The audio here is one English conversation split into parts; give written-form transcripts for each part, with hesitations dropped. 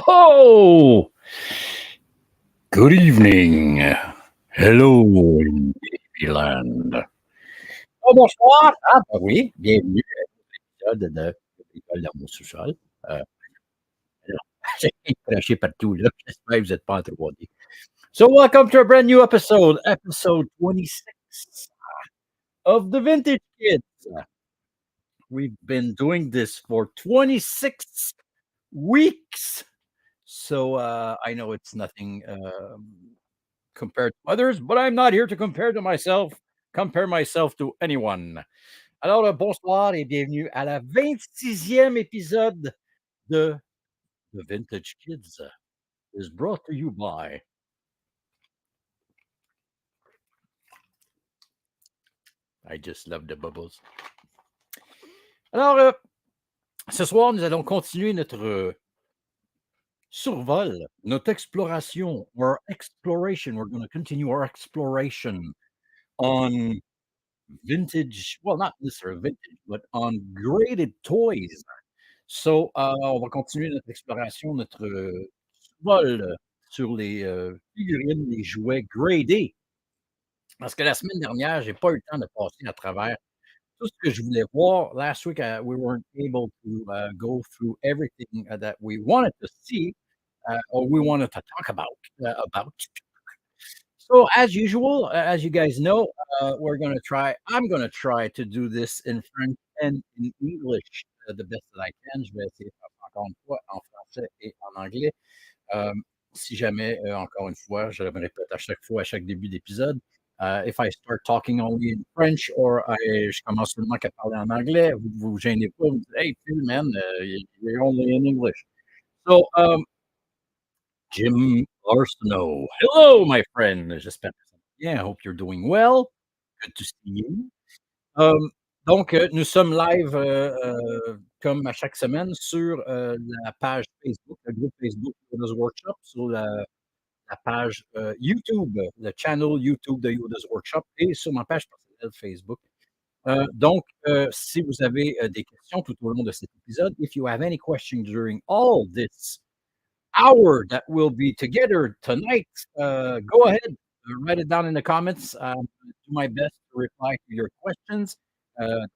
ho! Good evening. Hello in Babyland. Oh, bonsoir. Ah, bah oui, bienvenue à l'épisode de l'école dans mon sous-sol. Euh, alors, j'ai crashé partout, là. J'espère que vous n'êtes pas en 3D. So, welcome to a brand new episode, episode 26 of the Vintage Kids. We've been doing this for 26 weeks. So, I know it's nothing compared to others, but I'm not here to compare myself to anyone. Alors, bonsoir et bienvenue à la 26e épisode de The Vintage Kids is brought to you by I just love the bubbles. Alors, ce soir, nous allons continuer notre survol, notre exploration, our exploration. We're going to continue our exploration on vintage, well, not necessarily vintage, but on graded toys. So, on va continuer notre exploration, notre vol sur les figurines, les jouets gradés. Parce que la semaine dernière, j'ai pas eu le temps de passer à travers tout ce que je voulais voir. Last week, we weren't able to go through everything that we wanted to see or we wanted to talk about. So, as usual, as you guys know, I'm gonna try to do this in French and in English the best that I can. Je vais essayer de faire ça encore une fois en français et en anglais. Si jamais, encore une fois, je me répète à chaque fois, à chaque début d'épisode, if I start talking only in French or je commence seulement qu'à parler en anglais, vous vous gênez pas, vous dites, hey, Phil, man, you're only in English. So, Jim Arsenault. Hello, my friend. J'espère que ça va bien. I hope you're doing well. Good to see you. Donc, nous sommes live, comme à chaque semaine sur, la page Facebook, le groupe Facebook Yoda's Workshop, sur la page, YouTube, le channel YouTube de Yoda's Workshop et sur ma page personnelle Facebook. Donc, si vous avez, des questions tout au long de cet épisode, if you have any questions during all this hour that we'll be together tonight, go ahead, write it down in the comments. Do my best to reply to your questions.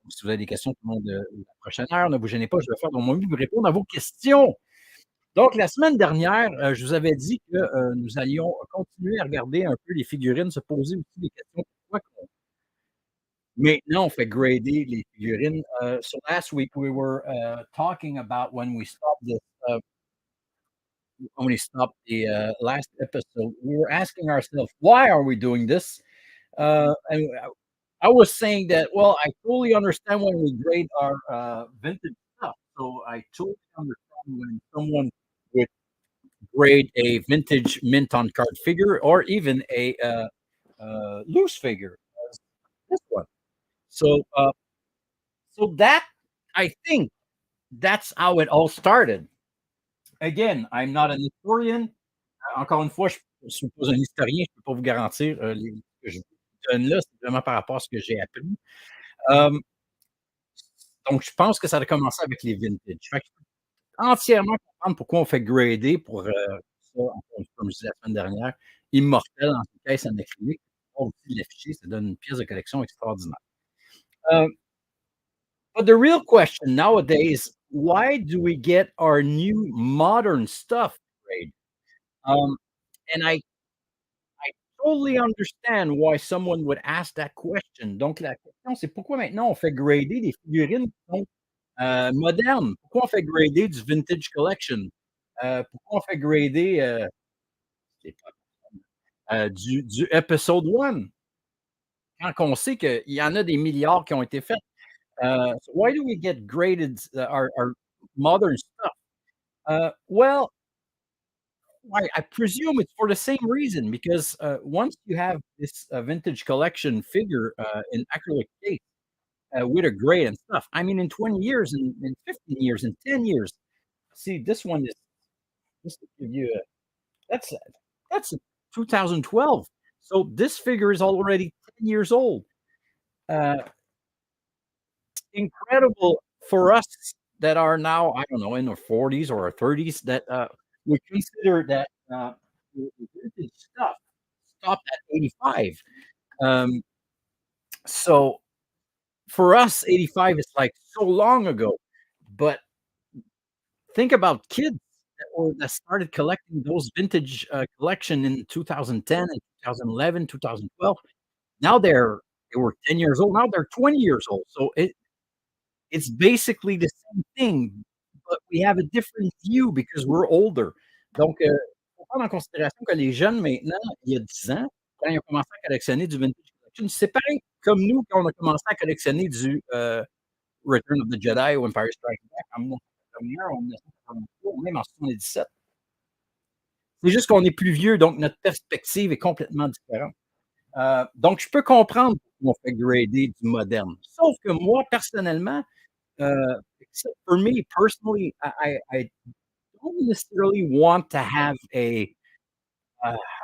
Si vous avez des questions tout au long de la prochaine heure, ne vous gênez pas, je vais faire de mon mieux pour répondre à vos questions. Donc, la semaine dernière, je vous avais dit que nous allions continuer à regarder un peu les figurines, se poser aussi des questions. Pourquoi maintenant on fait grader les figurines? So last week we were talking about when we stopped the last episode, we were asking ourselves, why are we doing this? And I was saying that, well, I totally understand when we grade our vintage stuff. So I totally understand when someone would grade a vintage mint on card figure or even a loose figure, as this one. So, so that I think that's how it all started. Again, I'm not an historian. Encore une fois, je ne suis pas un historien, je ne peux pas vous garantir, ce que je vous donne là, c'est vraiment par rapport à ce que j'ai appris. Hem, donc je pense que ça a commencé avec les vintage. Fait que je peux entièrement comprendre pourquoi on fait grader pour, ça, encore une fois, comme je disais la semaine dernière, immortel dans une caisse en acrylique. Pouvoir aussi l'afficher, ça donne une pièce de collection extraordinaire. Heu, but the real question nowadays, why do we get our new modern stuff grade? Um, and I totally understand why someone would ask that question. Donc la question, c'est pourquoi maintenant on fait grader des figurines qui sont, modernes? Pourquoi on fait grader du vintage collection? Pourquoi on fait grader, c'est pas du Episode 1? Quand on sait qu'il y en a des milliards qui ont été faits. So why do we get graded, our modern stuff? Well, I presume it's for the same reason because once you have this vintage collection figure in acrylic case with a grade and stuff, I mean, in 20 years, in 15 years, in 10 years, see, this one is just to give you a that's that's a 2012. So this figure is already 10 years old. Uh, Incredible for us that are now, I don't know, in our 40s or our 30s that we consider that the vintage stuff stopped at 85. Um, so for us, 85 is like so long ago. But think about kids that started collecting those vintage collection in 2010 and 2011, 2012. Now they were 10 years old. Now they're 20 years old. So it's basically the same thing, but we have a different view because we're older. Donc, faut prendre en considération que les jeunes maintenant, il y a 10 ans, quand ils ont commencé à collectionner du vintage collection, c'est pareil comme nous quand on a commencé à collectionner du, Return of the Jedi ou Empire Strikes Back en 1981 ou en 1983 ou même en 77. C'est juste qu'on est plus vieux, donc notre perspective est complètement différente. Donc je peux comprendre pourquoi on fait grader du moderne. Sauf que moi, personnellement, except for me personally, I don't necessarily want to have I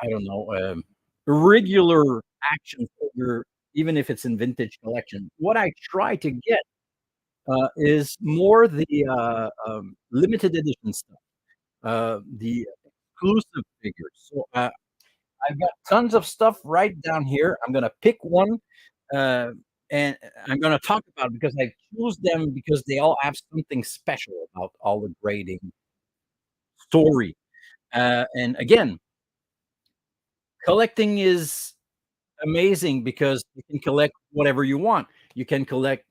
don't know, regular action figure, even if it's in vintage collection. What I try to get is more the limited edition stuff, the exclusive figures. So I've got tons of stuff right down here. I'm gonna pick one, uh, and I'm gonna talk about it because I choose them because they all have something special about all the grading story. And again, collecting is amazing because you can collect whatever you want. You can collect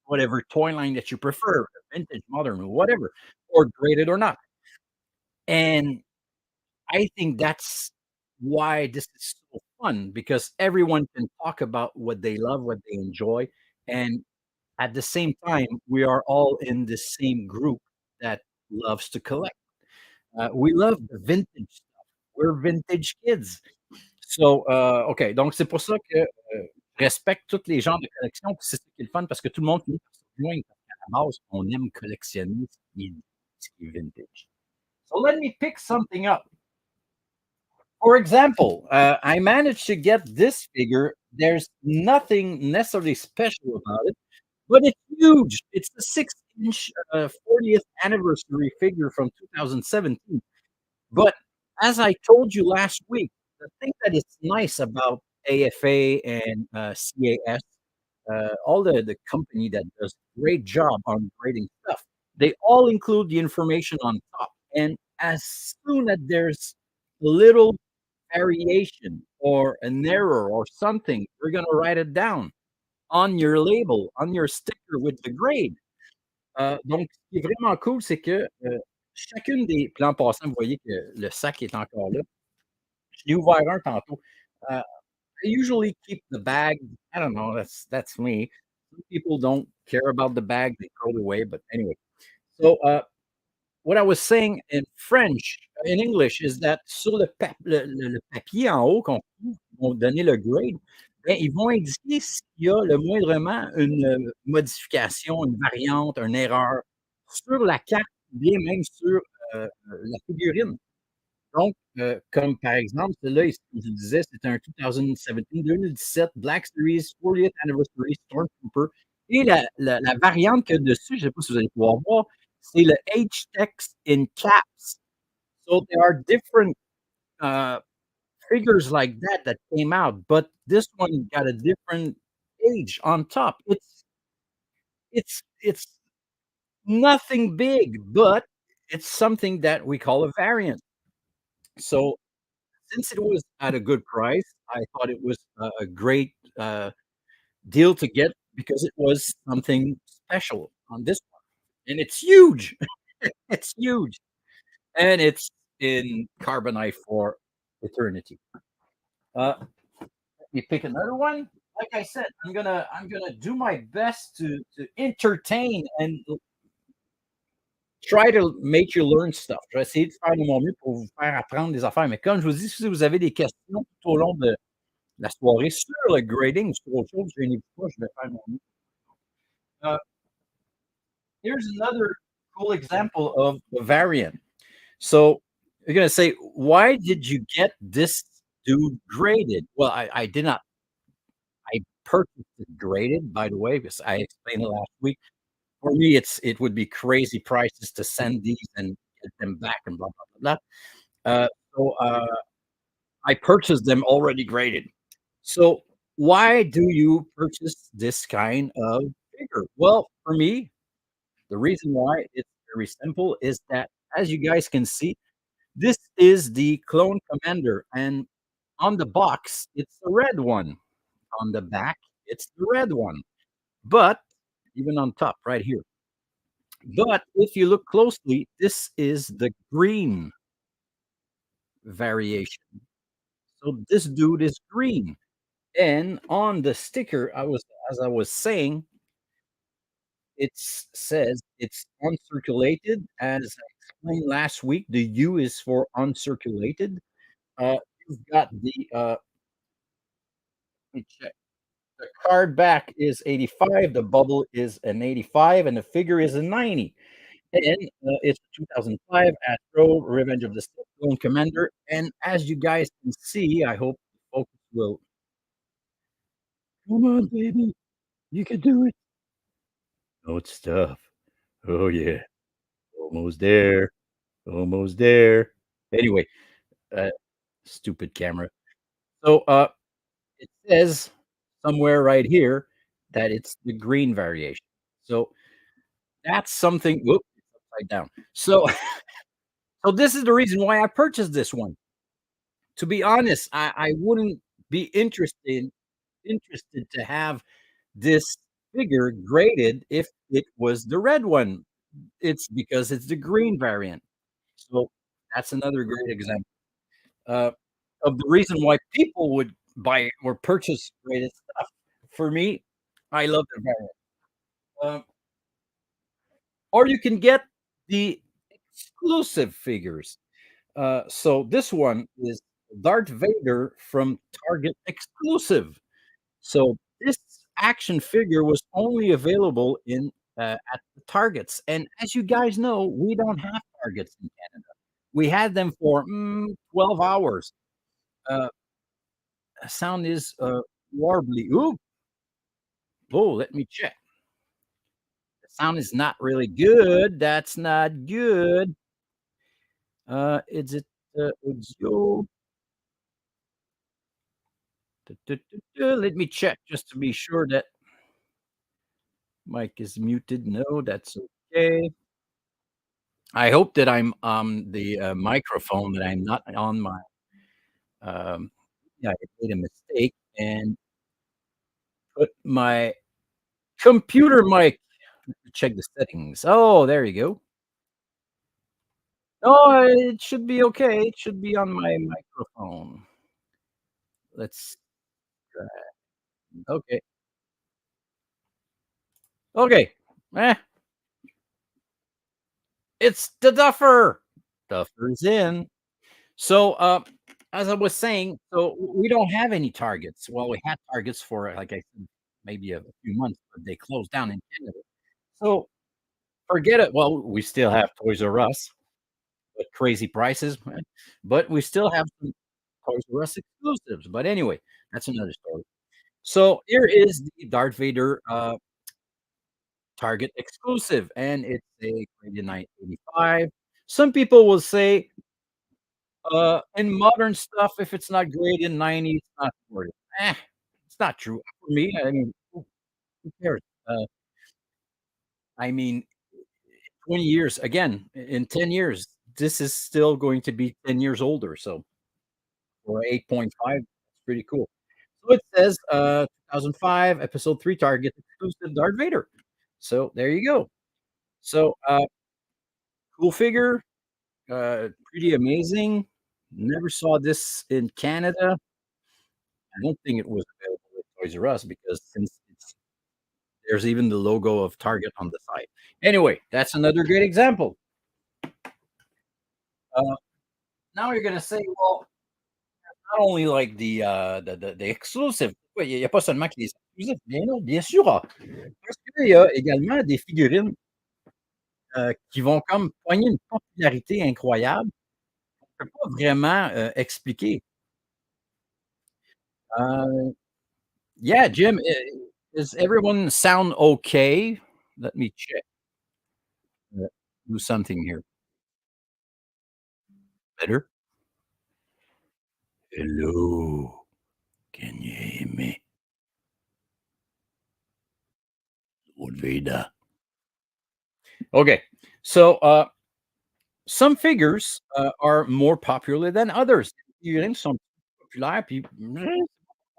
whatever toy line that you prefer, vintage, modern, whatever, or graded or not. And I think that's why this is so fun because everyone can talk about what they love, what they enjoy, and at the same time, we are all in the same group that loves to collect. We love the vintage stuff. We're vintage kids. So, OK, donc c'est pour ça que, je respecte tous les genres de collection, puis c'est ça qui est le fun parce que tout le monde finit par se rejoindre parce qu'à la base, on aime collectionner ce qui est vintage. So let me pick something up. For example, I managed to get this figure. There's nothing necessarily special about it, but it's huge. It's the 6-inch 40th anniversary figure from 2017. But as I told you last week, the thing that is nice about AFA and CAS, all the company that does a great job on grading stuff, they all include the information on top. And as soon as there's a little variation or an error or something, you're gonna write it down on your label, on your sticker with the grade. Donc ce qui est vraiment cool, c'est que, chacune des puis là, en passant, vous voyez que le sac est encore là. Je l'ai ouvert un tantôt. I usually keep the bag. I don't know, that's me. Some people don't care about the bag, they throw it away, but anyway. So, what I was saying in English is that sur le papier en haut qu'on trouve, qui vont donner le grade, ben, ils vont indiquer s'il y a le moindrement une, modification, une variante, une erreur sur la carte ou bien même sur, la figurine. Donc, comme par exemple, celui-là ici, comme je disais, c'est un 2017 Black Series 40th Anniversary Stormtrooper et la variante qu'il y a dessus, je ne sais pas si vous allez pouvoir voir, c'est le H-Text in caps. So there are different, uh, figures like that came out, but this one got a different age on top. It's nothing big, but it's something that we call a variant. So since it was at a good price, I thought it was a great, deal to get because it was something special on this one, and it's huge. It's huge, and it's in carbonite for eternity. Let me pick another one. Like I said, I'm gonna do my best to entertain and try to make you learn stuff. Je vais essayer de faire de mon mieux pour vous faire apprendre des affaires, mais comme je vous dis, si vous avez des questions tout au long de la soirée sur le grading ou sur autre chose, gênez-vous pas, je vais faire mon mieux. Uh, Here's another cool example of a variant. So you're gonna say, "Why did you get this dude graded?" Well, I did not. I purchased it graded, by the way, because I explained it last week. For me, it would be crazy prices to send these and get them back and blah, blah, blah, blah. I purchased them already graded. So, why do you purchase this kind of figure? Well, for me, the reason why it's very simple is that, as you guys can see, this is the clone commander, and on the box, it's the red one. On the back, it's the red one. But even on top, right here. But if you look closely, this is the green variation. So this dude is green. And on the sticker, as I was saying, it says it's uncirculated. As I explained last week, the U is for uncirculated. You've got let me check. The card back is 85. The bubble is an 85, and the figure is a 90. And it's 2005 Astro Revenge of the Sith Clone Commander. And as you guys can see, I hope the focus will. Come on, baby, you can do it. Oh, it's tough. Oh yeah, almost there, almost there. Anyway, uh, stupid camera. So, it says somewhere right here that it's the green variation. So that's something. Whoop, it's upside down. So, so this is the reason why I purchased this one. To be honest, I wouldn't be interested to have this figure graded if it was the red one. It's because it's the green variant. So that's another great example uh, of the reason why people would buy or purchase graded stuff. For me, I love the variant. Um, or you can get the exclusive figures. So this one is Darth Vader from Target exclusive. So this action figure was only available in at the Targets, and as you guys know, we don't have Targets in Canada. We had them for 12 hours. Uh, sound is warbly. Ooh, oh, let me check. The sound is not really good. That's not good. Is it audio? Let me check just to be sure that mic is muted. No, that's okay. I hope that I'm on the microphone, that I'm not on my. Yeah, I made a mistake and put my computer mic. Let me check the settings. Oh, there you go. Oh, it should be okay. It should be on my microphone. Let's try. Okay. Okay. Eh, it's the duffer. Duffer's in. So, as I was saying, so we don't have any Targets. Well, we had Targets for, like I said, maybe a few months, but they closed down in Canada. So forget it. Well, we still have Toys R Us with crazy prices, right? But we still have some Toys R Us exclusives. But anyway, that's another story. So here is the Darth Vader Target exclusive, and it's a graded 985. Some people will say, in modern stuff, if it's not graded 90, it's not worth it. It's not true. For me, I mean, who cares? Uh, I mean, 20 years, again, in 10 years, this is still going to be 10 years older. So for 8.5, it's pretty cool. So it says 2005, episode 3 Target exclusive Darth Vader. So there you go. So cool figure, pretty amazing. Never saw this in Canada. I don't think it was available at Toys R Us because since there's even the logo of Target on the side. Anyway, that's another great example. Uh, now you're gonna say, well, not only like the exclusive. Ouais, il y a pas seulement que les exclusifs. Bien non, bien sûr, parce qu'il y a également des figurines, qui vont comme pogner une popularité incroyable. On peut pas vraiment, expliquer. Uh, yeah, Jim, does everyone sound okay? Let me check, uh, do something here. Better? Hello, can you hear me? Vader. Okay, so some figures are more popular than others. Il y en a qui sont populaires, puis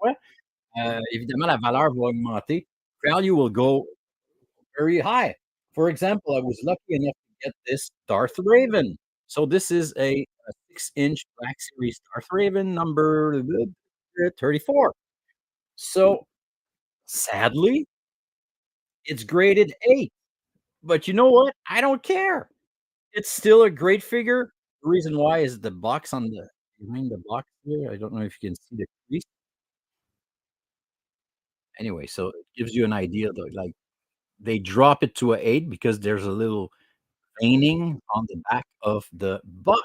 ouais, évidemment, la valeur va augmenter. Value will go very high. For example, I was lucky enough to get this Darth Raven. So this is a 6-inch Black Series Darth Raven number 34. So sadly, it's graded 8. But you know what? I don't care. It's still a great figure. The reason why is the box on the behind the box here. I don't know if you can see the crease. Anyway, so it gives you an idea though, like, they drop it to a 8 because there's a little veining on the back of the box,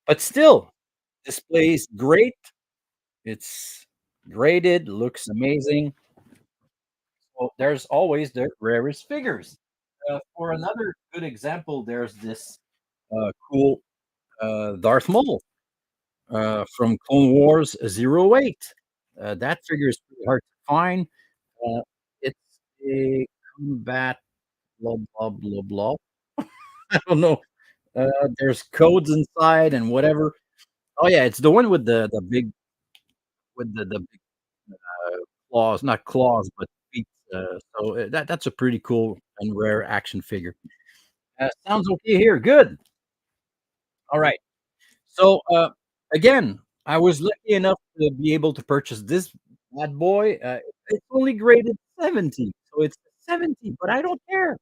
but still displays great. It's graded, looks amazing. Well, there's always the rarest figures. For another good example, there's this cool Darth Maul from Clone Wars Zero 08. That figure is pretty hard to find. Uh, it's a combat blah blah blah blah. I don't know. There's codes inside and whatever. Oh yeah, it's the one with the big with the big claws, not claws, but feet. That's a pretty cool and rare action figure. Sounds okay here. Good. All right. So again, I was lucky enough to be able to purchase this bad boy. It's only graded 70, so it's 70, but I don't care.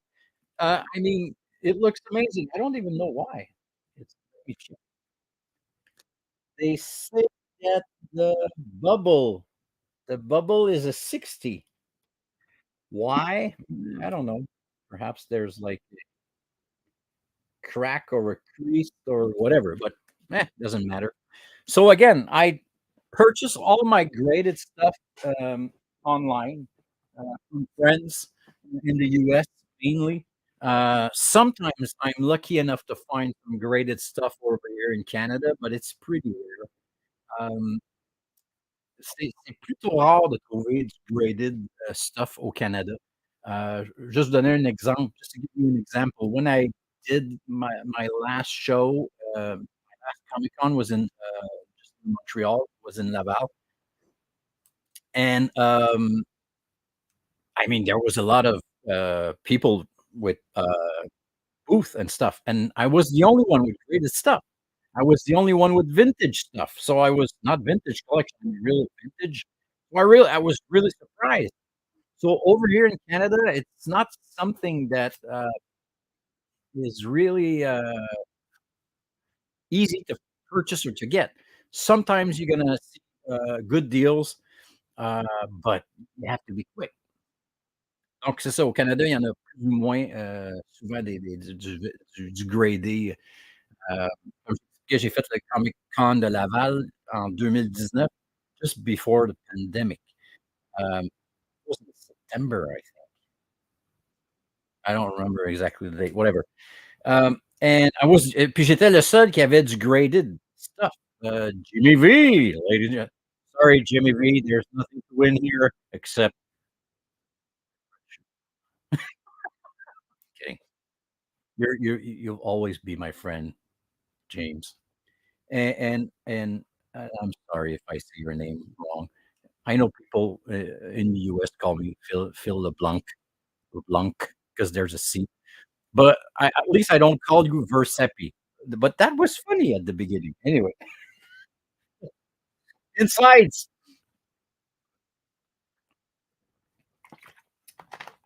I mean, it looks amazing. I don't even know why. It's let me check. They say that the bubble the bubble is a 60. Why? I don't know. Perhaps there's like a crack or a crease or whatever, but doesn't matter. So again, I purchase all my graded stuff online from friends in the US mainly. Sometimes I'm lucky enough to find some graded stuff over here in Canada, but it's pretty rare. C'est plutôt rare de trouver du graded, stuff au Canada. Juste donner un exemple, just to give you an example, when I did my last show, my last Comic Con was in, just in Montreal, was in Laval, and, I mean, there was a lot of, people with, booth and stuff, and I was the only one with graded stuff. I was the only one with vintage stuff, so I was not vintage collection, real vintage. I was really surprised. So over here in Canada, it's not something that, is really, easy to purchase or to get. Sometimes you're gonna see, good deals, but you have to be quick. Donc c'est ça, au Canada, il y en a plus ou moins, souvent des du gradé, comme je t'expliquais, j'ai fait le Comic Con de Laval en 2019, just before the pandemic. It was in September, I think. I don't remember exactly the date, whatever. And I was et puis j'étais le seul qui avait du graded stuff. Jimmy V, ladies and sorry, Jimmy V, there's nothing to win here except kidding. You'll always be my friend, James. And I'm sorry if I say your name wrong. I know people, in the US call me Phil LeBlanc, because there's a C, but at least I don't call you Versepi. But that was funny at the beginning. Anyway, insides.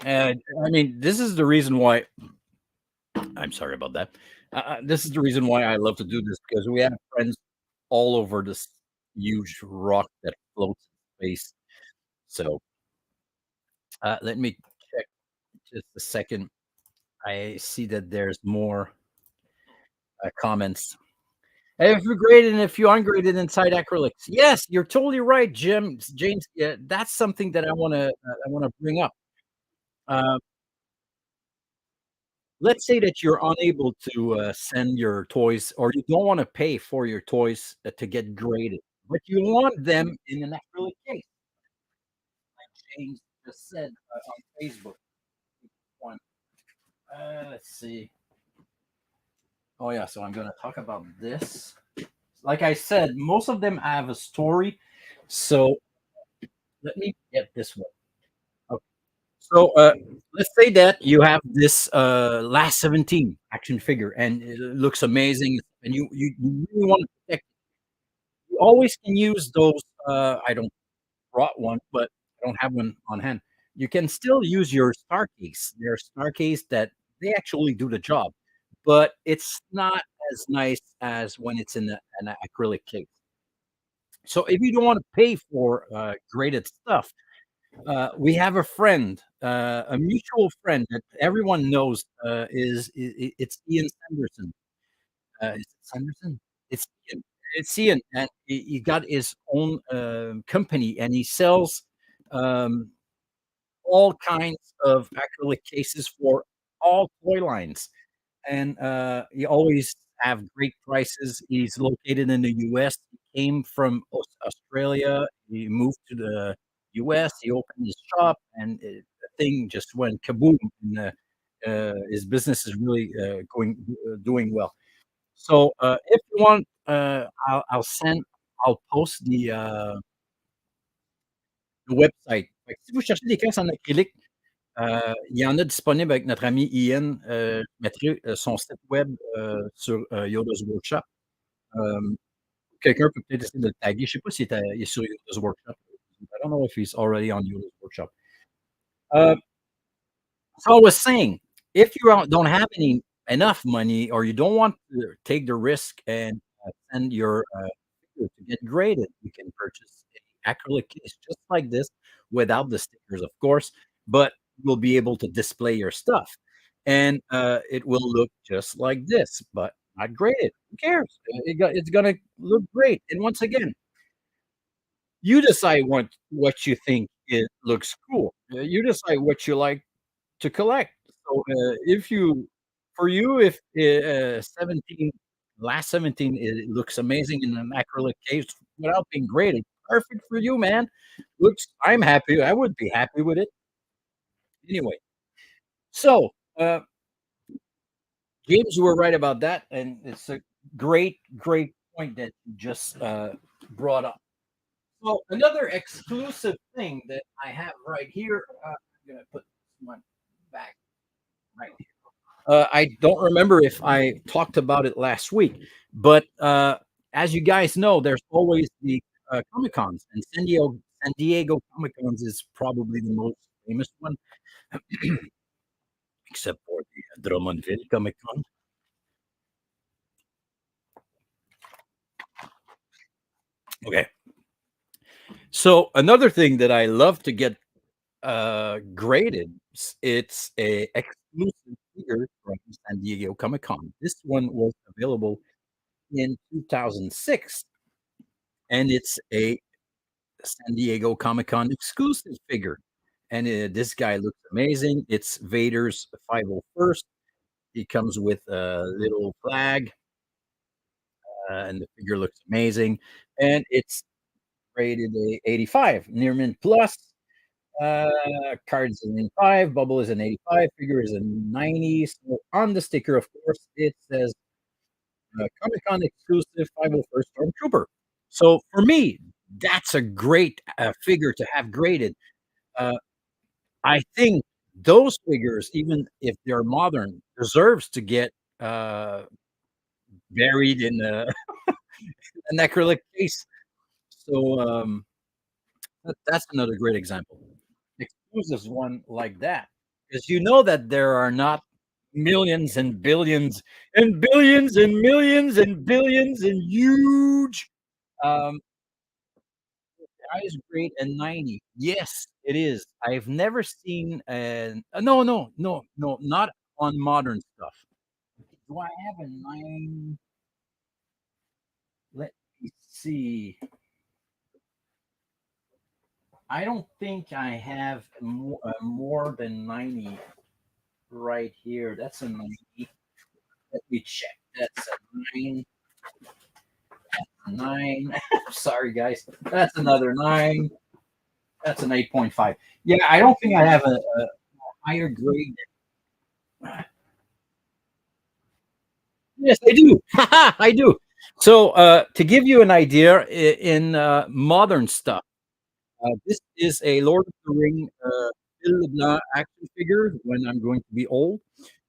I mean, this is the reason why I'm sorry about that. This is the reason why I love to do this because we have friends all over this huge rock that floats in space. So let me check just a second. I see that there's more comments. If you're graded and if you ungraded inside acrylics, yes, you're totally right, Jim. James, yeah, that's something that I want to bring up. Uh, let's say that you're unable to send your toys, or you don't want to pay for your toys to get graded, but you want them in an acrylic case, like James just said on Facebook. One, let's see. Oh yeah, so I'm gonna talk about this. Like I said, most of them have a story. So let me get this one. Okay. So let's say that you have this last 17 action figure, and it looks amazing, and you really want to protect it. You always can use those. I don't brought one, but I don't have one on hand. You can still use your star case. There are star case that they actually do the job, but it's not as nice as when it's in an acrylic case. So if you don't want to pay for graded stuff, we have a friend, a mutual friend that everyone knows. It's Ian Sanderson. Is it Sanderson? It's Ian. It's Ian, and he got his own company, and he sells um, all kinds of acrylic cases for all toy lines, and he always have great prices. He's located in the US. He came from Australia. He moved to the US. He opened his shop, and the thing just went kaboom. And his business is really doing well. So if you want, I'll post the website. Fait que si vous cherchez des caisses en acrylique, il y en a disponible avec notre ami Ian. Je mettrai, son site web, sur, Yoda's Workshop. Hem, quelqu'un peut peut-être essayer de le taguer. Je sais pas s'il est il est sur Yoda's Workshop. I don't know if he's already on Yoda's Workshop. Uh, so I was saying, if you don't have any enough money, or you don't want to take the risk and, send your, figure to get graded, you can purchase a acrylic case just like this, without the stickers, of course, but you'll be able to display your stuff, and, it will look just like this, but not graded. Who cares? It's gonna look great, and once again, you decide what you think it looks cool. You decide what you like to collect. So, if you for you, if, 17 last 17, it looks amazing in an acrylic case without being graded, perfect for you, man. Looks I'm happy, I would be happy with it. Anyway, so, James, you were right about that, and it's a great point that you just, brought up. So, another exclusive thing that I have right here, I'm gonna put this one back right. I don't remember if I talked about it last week, but as you guys know, there's always the Comic Cons, and San Diego Comic Cons is probably the most famous one, except for the Drummondville Comic Con. Okay, so another thing that I love to get graded, it's a exclusive figure from San Diego Comic Con. This one was available in 2006, and it's a San Diego Comic Con exclusive figure, and this guy looks amazing. It's Vader's 501st. He comes with a little flag, and the figure looks amazing, and it's rated a 85. Nearman Plus, uh, cards is an 85, bubble is an 85, figure is a 90. So on the sticker, of course, it says Comic Con exclusive 501st Stormtrooper. So for me, that's a great figure to have graded. Uh, I think those figures, even if they're modern, deserves to get, uh, buried in an acrylic case. So, that's another great example. Exclusives one like that, because you know that there are not millions and billions and billions and millions and billions and huge, um, Ice Grade and 90. Yes, it is. I've never seen an no, no, no, no, not on modern stuff. Do I have a 9? Let me see. I don't think I have more than 90 right here. That's a 90. Let me check. That's a 9. 9. Sorry, guys. That's another 9. That's an 8.5. Yeah, I don't think I have a higher grade. Yes, I do. I do. So, to give you an idea, in modern stuff, this is a Lord of the Ring Bill LeBlanc action figure when I'm going to be old.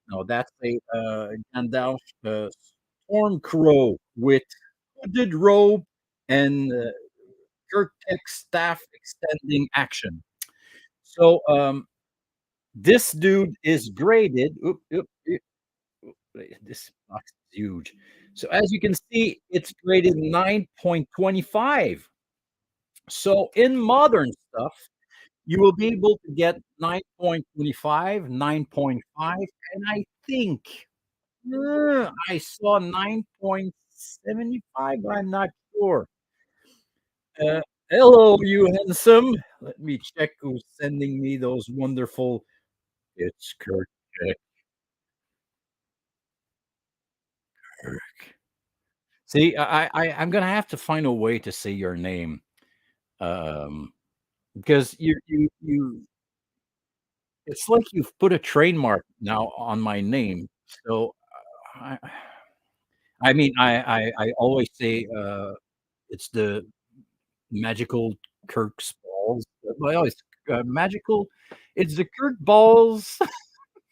No, that's a Gandalf Storm Crow with hooded robe and Kirk staff extending action. So, this dude is graded. Oop, oop, oop, wait, this box is huge. So as you can see, it's graded 9.25. So in modern stuff, you will be able to get 9.25, 9.5, and I think I saw 9.75. I'm not sure. Uh, Hello, you handsome. Let me check who's sending me those wonderful. It's Kirk. See, I'm gonna have to find a way to say your name, um, because it's like you've put a trademark now on my name. So, I I mean, I always say, it's the magical Kirk's balls, but I always magical it's the Kirk balls,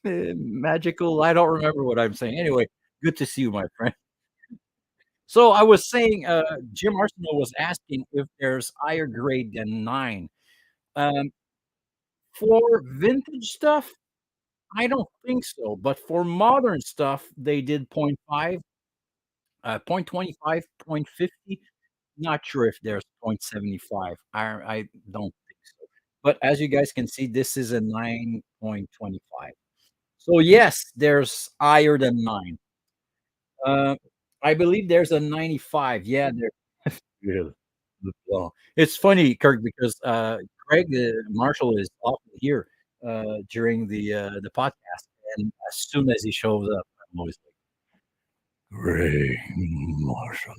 magical I don't remember what I'm saying. Anyway, good to see you, my friend. So I was saying, Jim Arsenal was asking if there's higher grade than 9. Um, for vintage stuff, I don't think so, but for modern stuff, they did point 0.5, point 0.25, point 0.50. Not sure if there's point 0.75. I don't think so. But as you guys can see, this is a 9.25. So yes, there's higher than 9. Uh, I believe there's a 95. Yeah, yeah. Well, it's funny, Kirk, because, Craig, Marshall is often here, during the podcast, and as soon as he shows up, I'm always like, "Craig Marshall."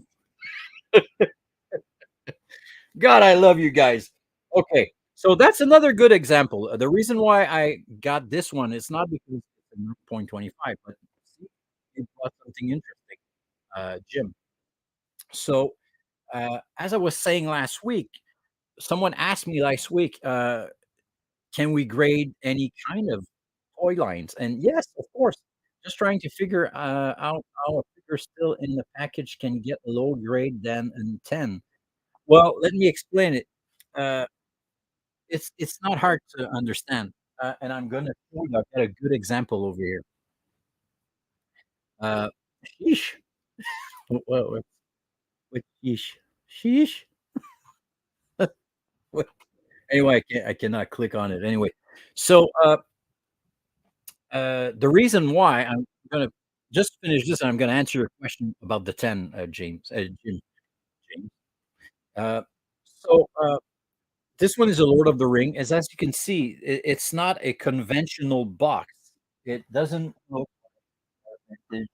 God, I love you guys. Okay, so that's another good example. The reason why I got this one is not because it's a 0.25, but see, it brought something interesting, Jim. So, as I was saying last week, someone asked me last week, can we grade any kind of toy lines? And yes, of course, just trying to figure out how a figure still in the package can get low grade than a 10. Well, let me explain it. Uh, it's not hard to understand, and I'm gonna show you. I've got a good example over here. Uh, sheesh. What, what sheesh? Sheesh. What- Anyway, I cannot click on it. Anyway, so the reason why I'm gonna just finish this, and I'm gonna answer your question about the 10, James. Uh, so, this one is a Lord of the Ring. As you can see, it's not a conventional box. It doesn't look like vintage,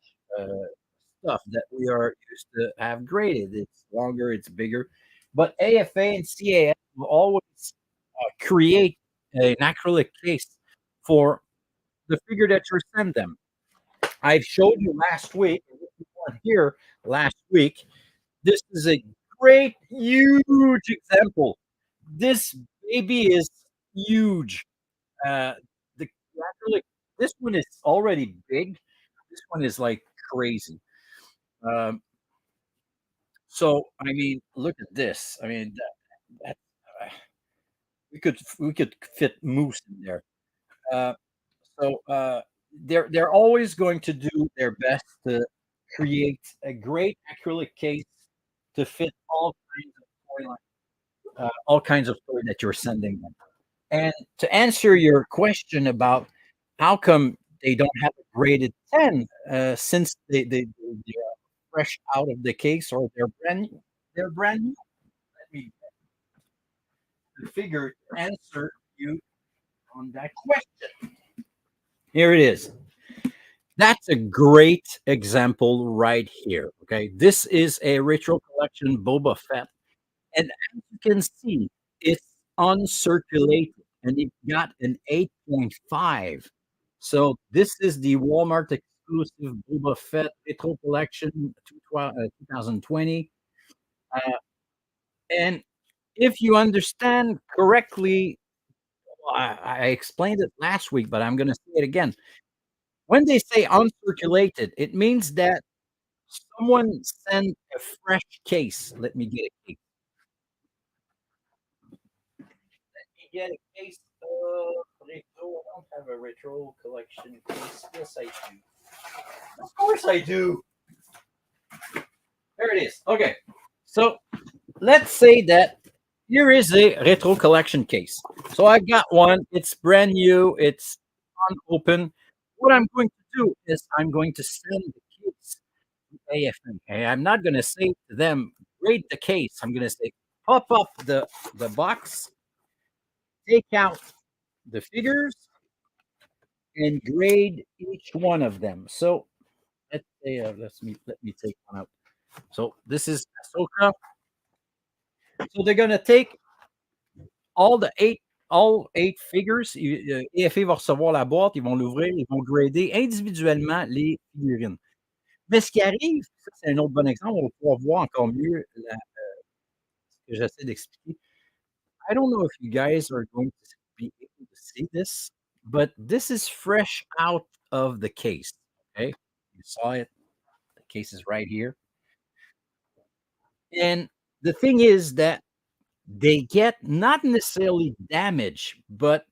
stuff that we are used to have graded. It's longer, it's bigger, but AFA and CAS will always, create an acrylic case for the figure that you send them. I've showed you last week, and if you weren't here last week, this is a great, huge example. This baby is huge. The acrylic, this one is already big. This one is like crazy. Um, so I mean, look at this. I mean, that we could fit moose in there. Uh, so they're always going to do their best to create a great acrylic case to fit all kinds of toy that you're sending them. And to answer your question about how come they don't have a graded 10, since they're fresh out of the case or they're brand new. Let me figure to answer you on that question. Here it is. That's a great example right here. Okay. This is a retro collection Boba Fett. And as you can see, it's uncirculated and it got an 8.5. So this is the Walmart exclusive Boba Fett retro collection 2020. Uh, and if you understand correctly, I explained it last week, but I'm going to say it again. When they say uncirculated, it means that someone sent a fresh case. Let me get a case. Get a case of retro. I don't have a retro collection case. Yes, I do. Of course, I do. There it is. Okay. So let's say that here is a retro collection case. So I got one. It's brand new. It's unopened. What I'm going to do is I'm going to send the case to AFA. Okay? I'm not going to say to them, grade the case. I'm going to say, pop up the box, take out the figures, and grade each one of them. So let's say, let me take one out. So this is Ahsoka. So they're gonna take all the eight all 8 figures. EFA va recevoir la boîte, ils vont l'ouvrir, ils vont grader individuellement les figurines. Mais ce qui arrive, ça c'est un autre bon exemple, on va pouvoir voir encore mieux ce que j'essaie d'expliquer. I don't know if you guys are going to be able to see this, but this is fresh out of the case. Okay, you saw it. The case is right here. And the thing is that they get not necessarily damaged, but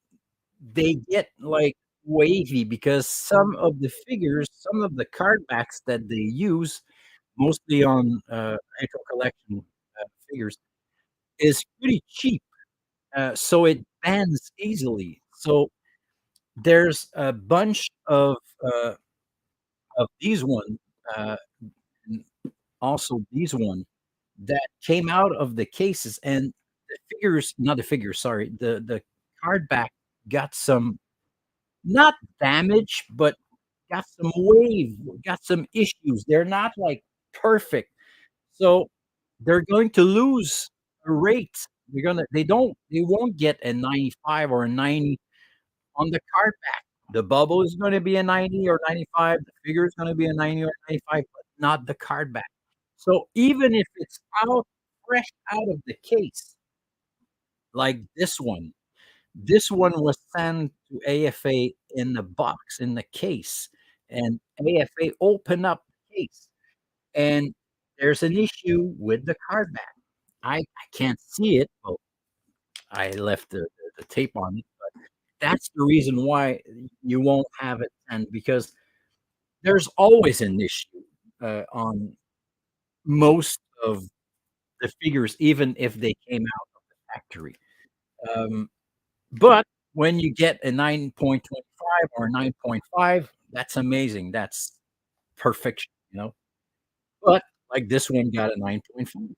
they get like wavy because some of the figures, some of the card backs that they use, mostly on retro collection figures, is pretty cheap. So it bends easily. So there's a bunch of these one, uh, and also these one that came out of the cases, and the figures, not the figures, sorry, the card back got some, not damage, but got some wave, got some issues. They're not like perfect. So they're going to lose a rate. They won't get a 95 or a 90 on the card back. The bubble is going to be a 90 or 95. The figure is going to be a 90 or 95, but not the card back. So even if it's out fresh out of the case, like this one was sent to AFA in the box, in the case, and AFA opened up the case, and there's an issue with the card back. I can't see it. Well, I left the tape on it, but that's the reason why you won't have it sent, because there's always an issue on most of the figures, even if they came out of the factory. Um, but when you get a 9.25 or 9.5, that's amazing. That's perfection, you know. But like this one got a 9.5.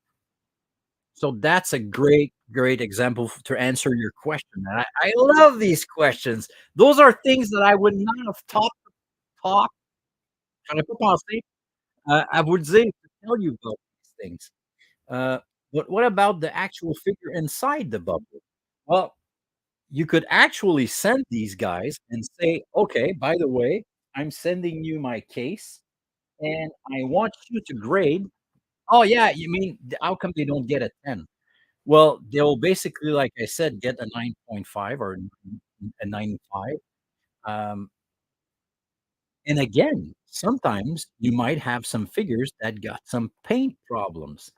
So that's a great, great example to answer your question. And I love these questions. Those are things that I would not have talk. J'aurais pas pensé à vous le dire, to tell you about these things. Uh, but what about the actual figure inside the bubble? Well, you could actually send these guys and say, okay, by the way, I'm sending you my case and I want you to grade. Oh, yeah, you mean how come they don't get a 10? Well, they'll basically, like I said, get a 9.5 or a 95. Um, and again, sometimes you might have some figures that got some paint problems,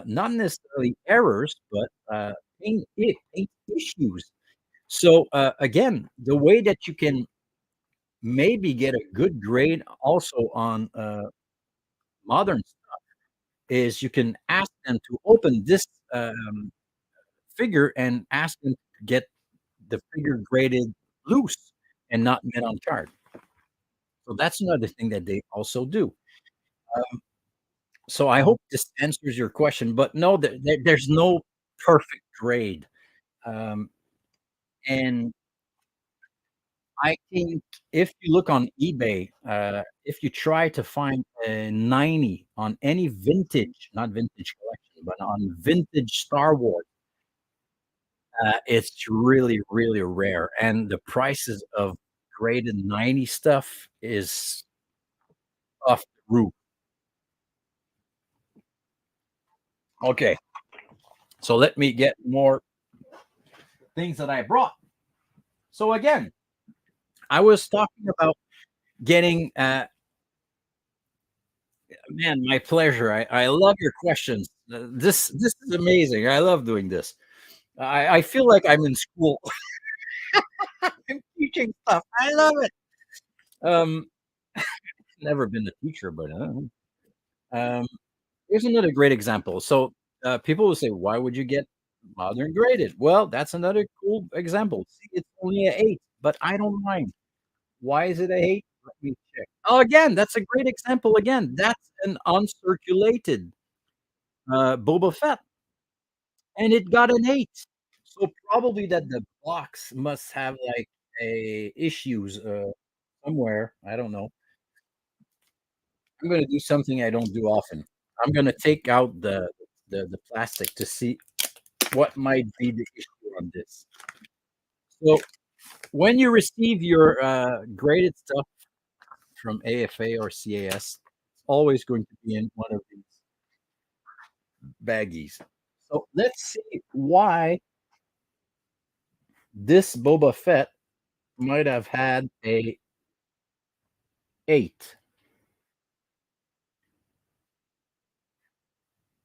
not necessarily errors, but paint issues. So again, the way that you can maybe get a good grade also on modern stuff is you can ask them to open this figure and ask them to get the figure graded loose and not mint on card. So that's another thing that they also do. Um, so I hope this answers your question, but no, there's no perfect grade. Um, and I think if you look on eBay, if you try to find a 90 on any vintage, not vintage collection, but on vintage Star Wars, it's really, really rare, and the prices of graded 90 stuff is off the roof. Okay, so let me get more things that I brought. So again, I was talking about getting, man, my pleasure. I love your questions. This is amazing. I love doing this. I feel like I'm in school. I'm teaching stuff. I love it. Um, never been a teacher, but um, here's another great example. So people will say, "Why would you get modern graded?" Well, that's another cool example. See, it's only a 8, but I don't mind. Why is it a 8? Let me check. Oh, again, that's a great example. Again, that's an uncirculated Boba Fett, and it got an 8. So probably that the box must have like a issues somewhere. I don't know. I'm gonna do something I don't do often. I'm gonna take out the plastic to see what might be the issue on this. So when you receive your graded stuff from AFA or CAS, it's always going to be in one of these baggies. So let's see why this Boba Fett might have had a 8.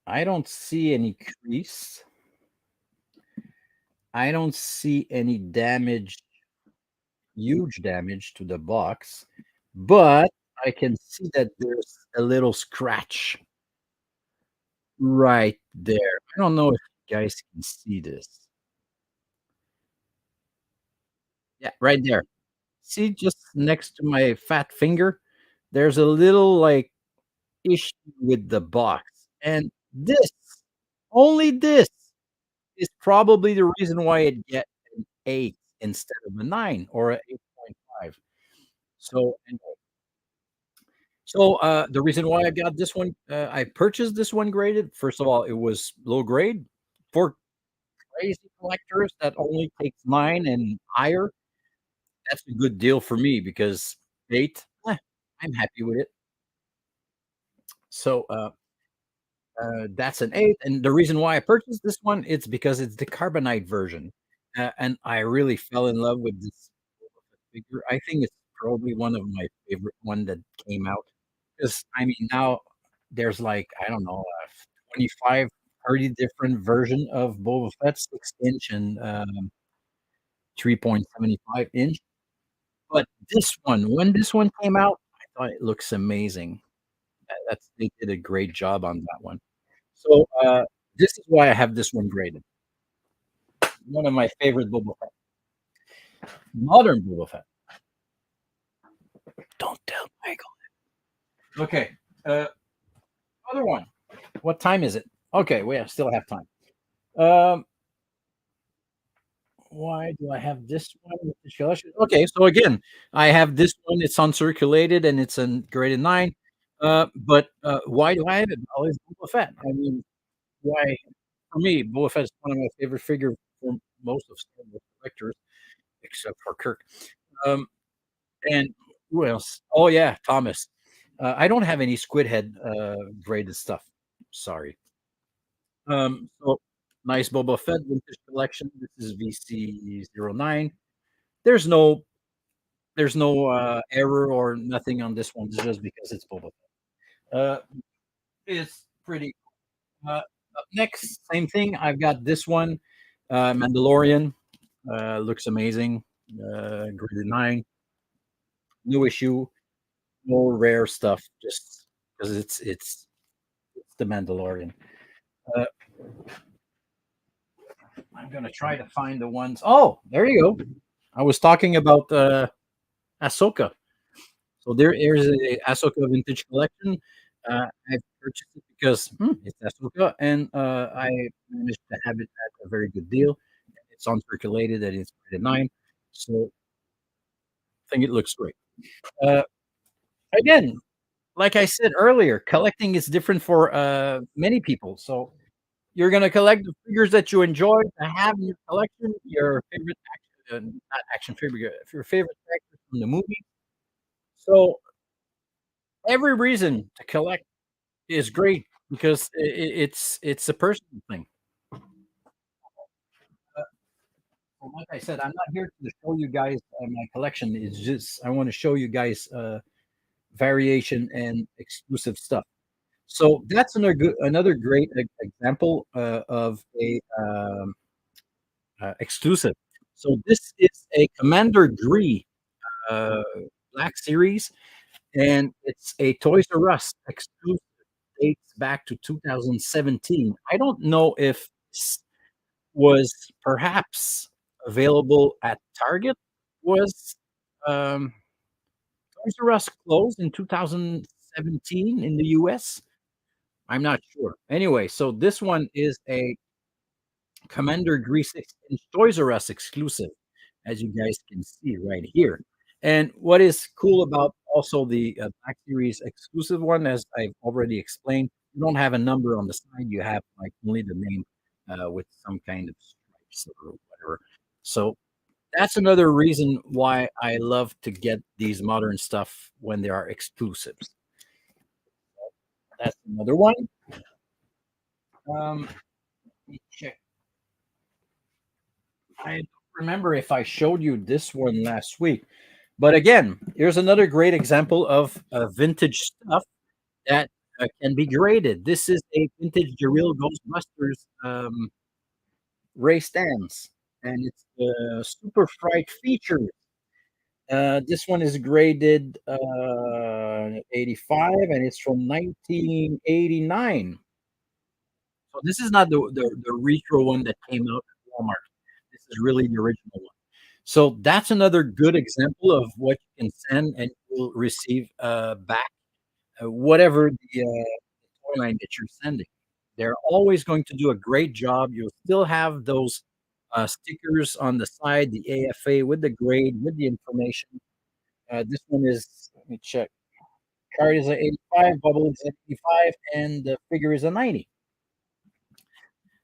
I don't see any crease. I don't see any damage, huge damage to the box, but I can see that there's a little scratch right there. I don't know if you guys can see this. Yeah, right there. See, just next to my fat finger, there's a little like issue with the box. And this, only this, is probably the reason why it get an 8 instead of a 9 or a 8.5. So, the reason why I got this one, I purchased this one graded. First of all, it was low grade for crazy collectors that only takes 9 and higher. That's a good deal for me because 8, I'm happy with it. So, that's an 8, and the reason why I purchased this one, it's because it's the carbonite version, and I really fell in love with this figure. I think it's probably one of my favorite one that came out. 'Cause, I mean, now there's, like, I don't know, 25, 30 different version of Boba Fett, 6-inch and, 3.75 inch, but this one when this one came out, I thought it looks amazing. That's they did a great job on that one. So, this is why I have this one graded. One of my favorite Boba Fett. Modern Boba Fett. Don't tell Michael. Okay, uh, other one. What time is it? Okay, we still have time. Um, why do I have this one with the skeleton? Okay, so again, I have this one, it's uncirculated and it's in graded 9. But, why do I have it? Well, it's Boba Fett. I mean, why for me, Boba Fett is one of my favorite figure for most of Star Wars collectors, except for Kirk. Um, and who else? Oh, yeah, Thomas. I don't have any squid head, graded stuff. Sorry. So nice Boba Fett vintage collection. This is VC09. There's no error or nothing on this one. It's just because it's Boba Fett. It's pretty. Up next, same thing. I've got this one, Mandalorian. Looks amazing. Graded 9. No issue. No rare stuff. Just because it's the Mandalorian. Uh, I'm gonna try to find the ones. Oh, there you go. I was talking about Ahsoka. So there's a Ahsoka vintage collection. I purchased it because it's Ahsoka, and I managed to have it at a very good deal. It's uncirculated and it's rated 9. So think it looks great. Uh, Again, like I said earlier, collecting is different for many people. So you're gonna collect the figures that you enjoy to have in your collection, your favorite action, not action figure, your favorite characters from the movie. So every reason to collect is great because it's a personal thing. Uh, well, like I said, I'm not here to show you guys my collection. It's just I want to show you guys variation and exclusive stuff. So that's another great example of a exclusive. So this is a Commander Gree uh, Black Series, and it's a Toys R Us exclusive. Dates back to 2017. I don't know if this was perhaps available at Target. Was um, Toys R Us closed in 2017 in the US? I'm not sure. Anyway, so this one is a Commander Grease 6-inch Toys R Us exclusive, as you guys can see right here. And what is cool about also the Black Series exclusive one, as I've already explained, you don't have a number on the side. You have like only the name with some kind of stripes or whatever. So that's another reason why I love to get these modern stuff when they are exclusives. That's another one. Let me check. I don't remember if I showed you this one last week, but again, here's another great example of vintage stuff that can be graded. This is a vintage Real Ghostbusters Ray Stans, and it's the Super Fright feature. This one is graded 85, and it's from 1989. So this is not the retro one that came out at Walmart. This is really the original one. So that's another good example of what you can send and you'll receive back whatever the toy line that you're sending. They're always going to do a great job. You'll still have those stickers on the side, the AFA with the grade, with the information. This one is, let me check. Card is a 85, bubble is a 85, and the figure is a 90.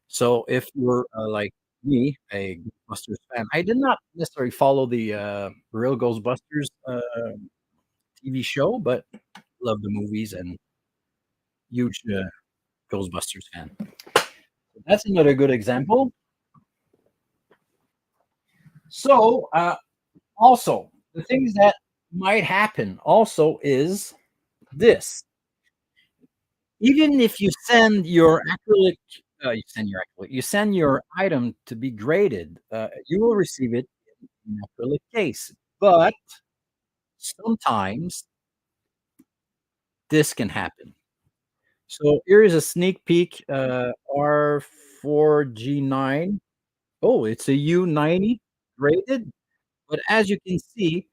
So if you're like me, a Ghostbusters fan, I did not necessarily follow the real Ghostbusters TV show, but love the movies and huge Ghostbusters fan. So that's another good example. So also the things that might happen also is this. Even if you send your acrylic, you send your item to be graded, you will receive it in an acrylic case. But sometimes this can happen. So here is a sneak peek, R4G9. Oh, it's a U90 graded, but as you can see,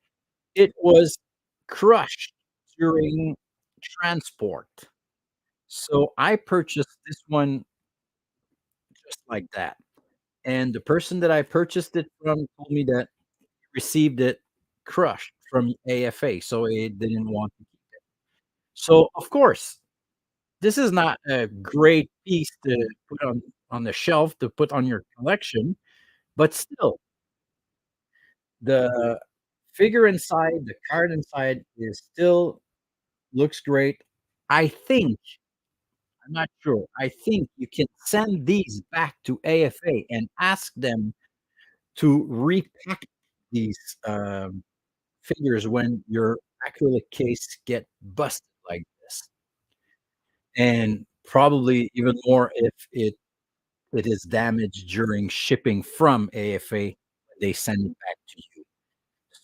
it was crushed during transport. So I purchased this one just like that. And the person that I purchased it from told me that he received it crushed from AFA, so it didn't want to keep it. So of course, this is not a great piece to put on the shelf to put on your collection, but still, the figure inside, the card inside is still looks great. I think, I'm not sure, I think you can send these back to AFA and ask them to repack these, figures when your acrylic case get busted like this, and probably even more if it is damaged during shipping from AFA, they send it back to you.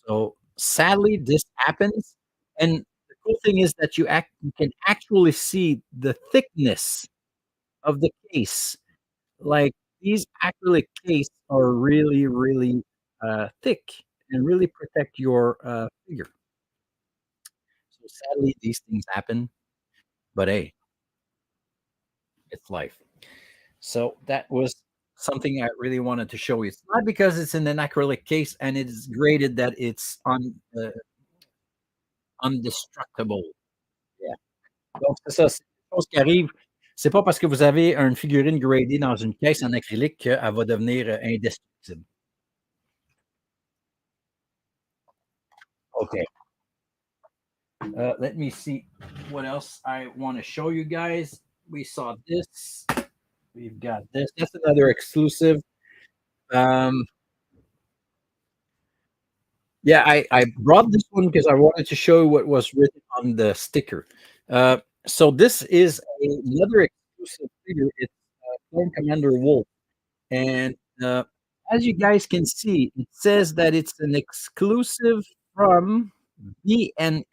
So, sadly, this happens, and the cool thing is that you can actually see the thickness of the case. Like, these acrylic case are really, really, thick and really protect your, figure. So, sadly, these things happen, but hey, it's life. So, that was something I really wanted to show you. It's not because it's in an acrylic case and it's graded that it's indestructible. Yeah. Donc c'est ça, c'est une chose qui arrive. C'est pas parce que vous avez une figurine gradée dans une caisse en acrylique qu'elle va devenir, indestructible. Okay, let me see what else I wanna show you guys. We saw this, we've got this. That's another exclusive. Um, yeah, I brought this one because I wanted to show you what was written on the sticker. So this is another exclusive figure. It's, Clone Commander Wolf. And as you guys can see, it says that it's an exclusive from BNN,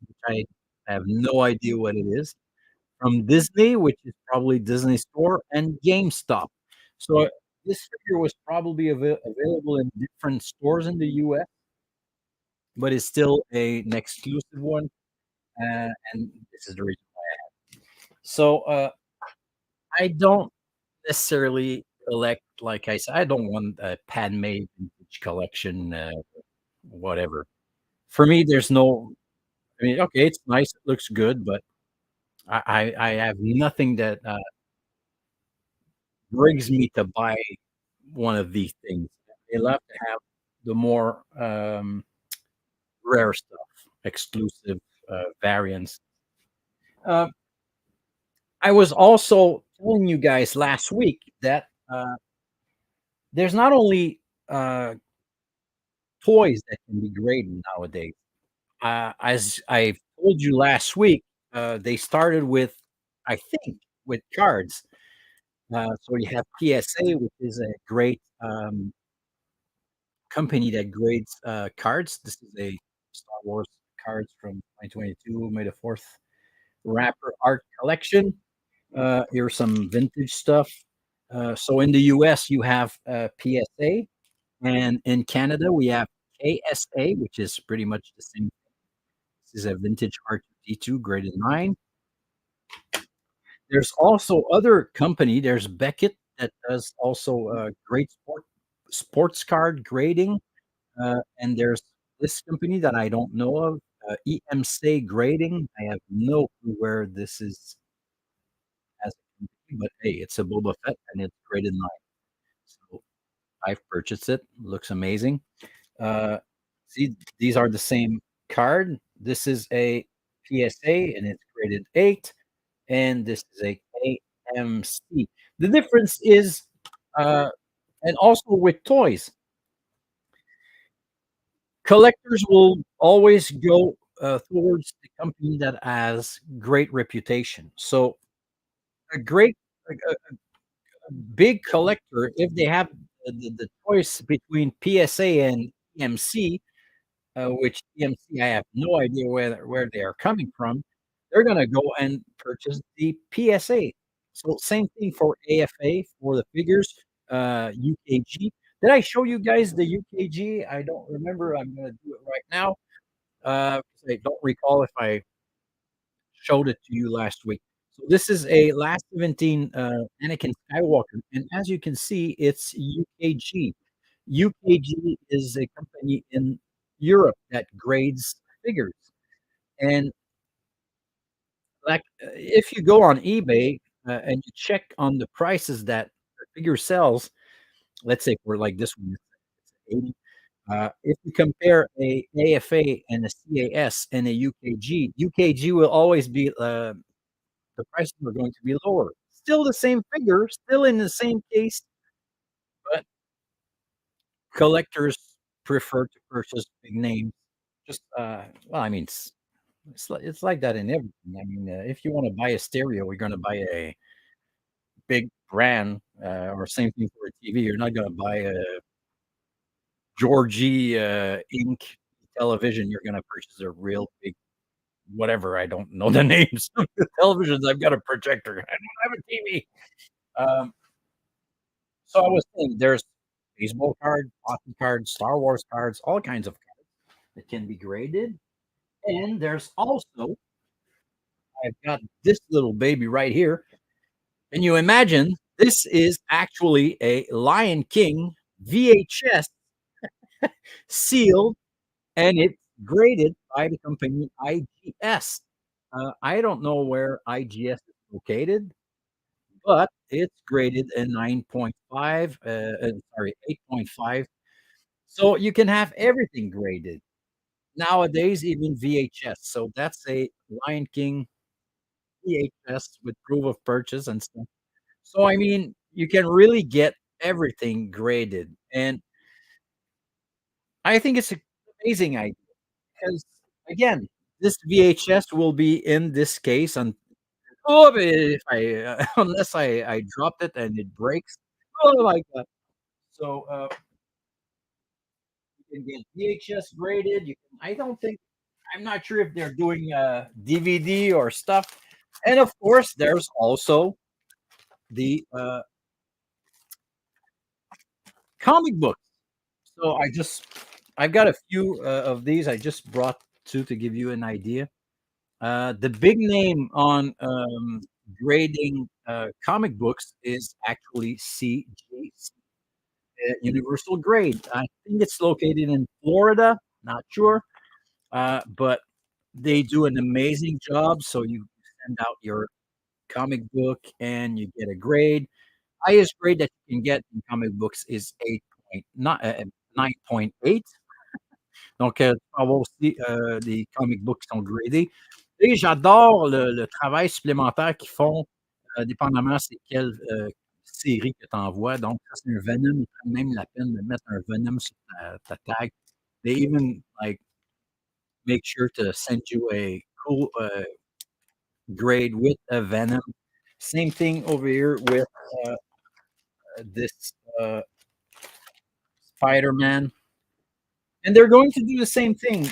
which I have no idea what it is, from Disney, which is probably Disney Store, and GameStop. So this figure was probably available in different stores in the US, but it's still an exclusive one. And this is the reason why. So I don't necessarily collect, like I said, I don't want a Padme vintage collection, whatever. For me, there's no. I mean, okay, it's nice, it looks good, but I have nothing that brings me to buy one of these things. They love to have the more rare stuff, exclusive variants. Uh, I was also telling you guys last week that there's not only toys that can be graded nowadays. As I told you last week, they started with, I think, with cards. So you have PSA, which is a great company that grades cards. This is a Star Wars cards from 2022, May the 4th wrapper art collection. Here's some vintage stuff. So in the US, you have PSA, and in Canada, we have KSA, which is pretty much the same. This is a vintage R2D2 graded 9. There's also other company, there's Beckett that does also, great sports card grading, and there's this company that I don't know of, EMC Grading. I have no clue where this is as a company, but hey, it's a Boba Fett and it's graded 9. So I've purchased it, looks amazing. Uh, see, these are the same card. This is a PSA and it's graded 8, and this is a KMC. The difference is, uh, and also with toys, collectors will always go towards the company that has great reputation. So a great, a big collector, if they have the choice between PSA and EMC, which EMC, I have no idea where they are coming from. They're gonna go and purchase the PSA. So same thing for AFA for the figures, UKG. Did I show you guys the UKG? I don't remember. I'm gonna do it right now. 'Cause I don't recall if I showed it to you last week. So this is a last 17 Anakin Skywalker, and as you can see, it's UKG. UKG is a company in Europe that grades figures, and like if you go on eBay and you check on the prices that the figure sells, let's say for like this one, it's 80. If you compare a AFA and a CAS and a UKG, UKG will always be the prices are going to be lower. Still the same figure, still in the same case, but collectors prefer to purchase big names. Just, well, I mean, it's like that in everything. I mean, if you wanna buy a stereo, you're gonna buy a big brand, or same thing for a TV. You're not gonna buy a Georgie, Inc. television. You're gonna purchase a real big whatever. I don't know the names of the televisions. I've got a projector. I don't have a TV. Um So I was saying there's baseball card, hockey cards, Star Wars cards, all kinds of cards that can be graded. And there's also, I've got this little baby right here. Can you imagine? This is actually a Lion King VHS sealed, and it's graded by the company IGS. I don't know where IGS is located, but it's graded a 9.5, sorry, 8.5. So you can have everything graded. Nowadays, even VHS. So that's a Lion King VHS with proof of purchase and stuff. So, I mean, you can really get everything graded, and I think it's an amazing idea because, again, this VHS will be in this case on oh, if I unless I dropped it and it breaks. Oh my god. So, you can get VHS graded, you can I don't think I'm not sure if they're doing, DVD or stuff, and of course, there's also the, comic books. So I've got a few, of these. I just brought 2 to give you an idea. The big name on, grading, comic books is actually CGC, Universal Grade. I think it's located in Florida, not sure, but they do an amazing job. So you send out your comic book and you get a grade. Highest grade that you can get in comic books is 8 point not 9.8. Donc, tu vas avoir aussi, des comic books qui sont gradés et j'adore le travail supplémentaire qu'ils font, dépendamment c'est quelle, série que tu envoies. Donc ça, c'est un Venom, ils prennent même la peine de mettre un Venom sur ta tag. They even, like, make sure to send you a cool, grade with a Venom. Same thing over here with, uh, this, Spider-Man, and they're going to do the same thing,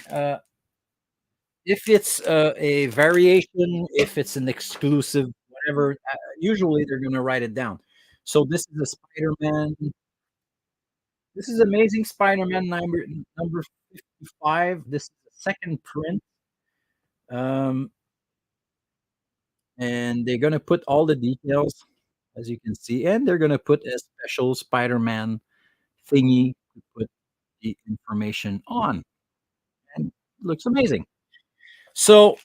if it's, a variation, if it's an exclusive, whatever, usually they're gonna write it down. So this is a Spider-Man this is Amazing Spider-Man number 55. This is the second print, um, and they're gonna put all the details, as you can see, and they're gonna put a special Spider-Man thingy to put the information on, and it looks amazing. So,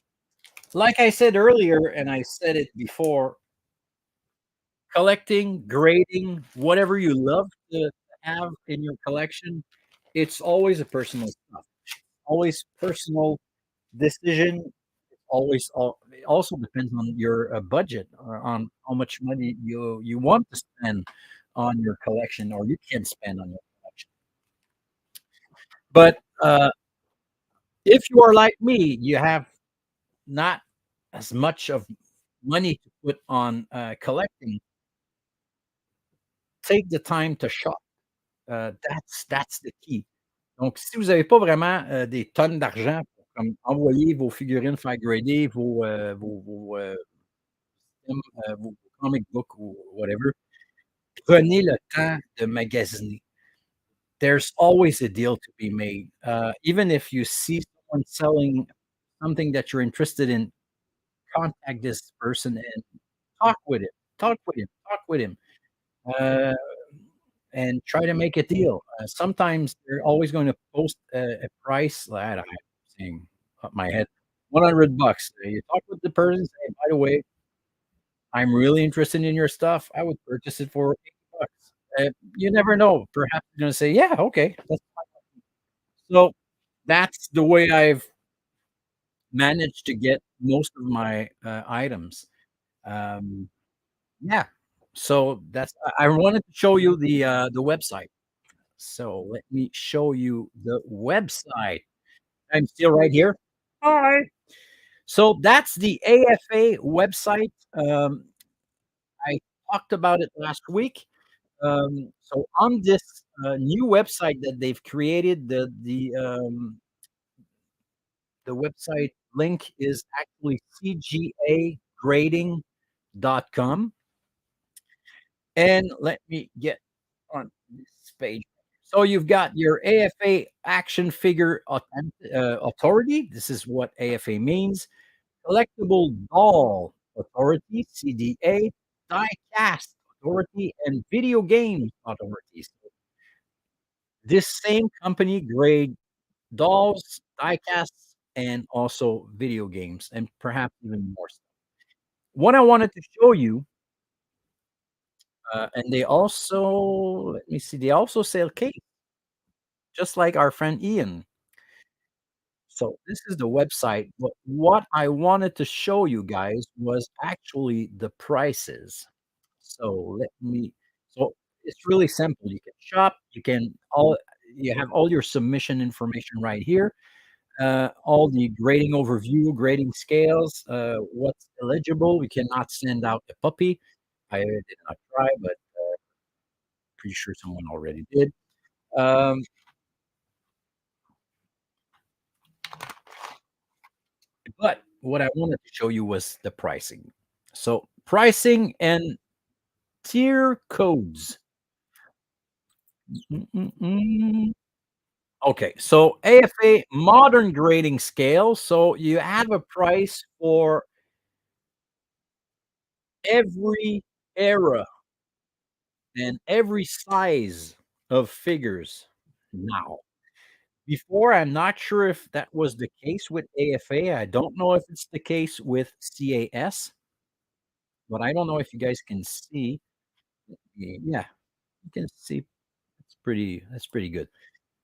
like I said earlier, and I said it before, collecting, grading, whatever you love to have in your collection, it's always a personal stuff. Always personal decision. Always, it also depends on your budget or on how much money you want to spend on your collection or you can spend on your collection. But if you are like me, you have not as much of money to put on collecting. Take the time to shop. That's the key. Donc, si vous avez pas vraiment, des tonnes d'argent pour comme envoyer vos figurines faire grader, vos comic book ou whatever, prenez le temps de magasiner. There's always a deal to be made. Even if you see someone selling something that you're interested in, contact this person and talk with him, talk with him, talk with him. Uh and try to make a deal. Sometimes they're always going to post a price. I don't know, saying up my head, 100 bucks. You talk with the person, say, by the way, I'm really interested in your stuff. I would purchase it for 80 bucks. You never know. Perhaps you're going to say, yeah, okay. So that's the way I've managed to get most of my items. Um, yeah. So I wanted to show you the website. So let me show you the website. I'm still right here. Hi. So that's the AFA website. I talked about it last week. So on this new website that they've created, the website link is actually cgagrading.com. And let me get on this page. So you've got your AFA Action Figure Authority. This is what AFA means. Collectible Doll Authority, CDA. Die Cast Authority and Video Games Authority. So this same company grade dolls, die casts, and also video games, and perhaps even more stuff. What I wanted to show you, and they also let me see, they also sell cake, just like our friend Ian. So this is the website. But what I wanted to show you guys was actually the prices. So let me so it's really simple. You can shop, you have all your submission information right here. All the grading overview, grading scales, what's eligible. We cannot send out a puppy. I did not try, but pretty sure someone already did. Um, but what I wanted to show you was the pricing. So pricing and tier codes. Mm, mm, mm. Okay, so AFA modern grading scale. So you have a price for every era and every size of figures now. Before, I'm not sure if that was the case with AFA. I don't know if it's the case with CAS, but I don't know if you guys can see. Yeah, you can see. That's pretty good.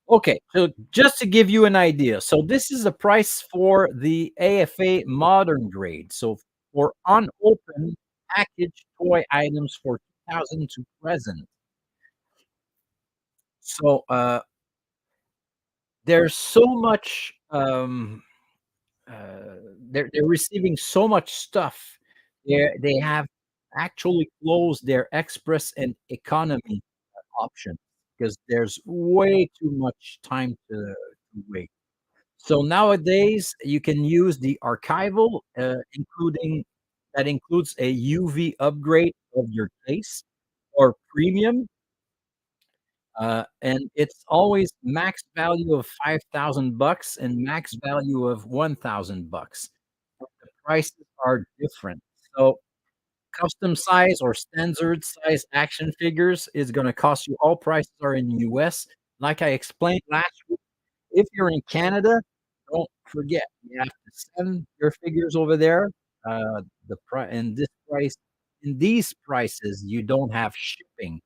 Okay, so just to give you an idea, so this is the price for the AFA modern grade. So for unopened packaged toy items for 2000 to present. So there's so much they're receiving so much stuff. They have actually closed their express and economy option because there's way too much time to wait. So nowadays, you can use the archival, including that includes a UV upgrade of your case or premium, and it's always max value of 5,000 bucks and max value of 1,000 bucks. The prices are different. So custom size or standard size action figures is going to cost you. All prices are in US. Like I explained last week, if you're in Canada, don't forget you have to send your figures over there. The price and this price in these prices, you don't have shipping.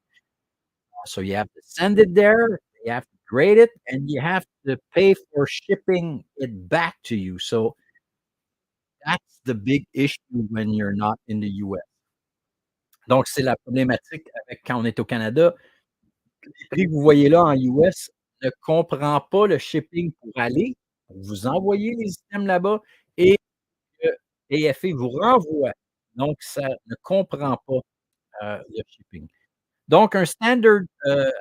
So you have to send it there, you have to grade it, and you have to pay for shipping it back to you. So that's the big issue when you're not in the US. Donc, c'est la problématique avec quand on est au Canada. Les prix que vous voyez là en US ne comprend pas le shipping pour aller, pour vous envoyer les items là-bas et que AFA vous renvoie. Donc, ça ne comprend pas, le shipping. Donc, un standard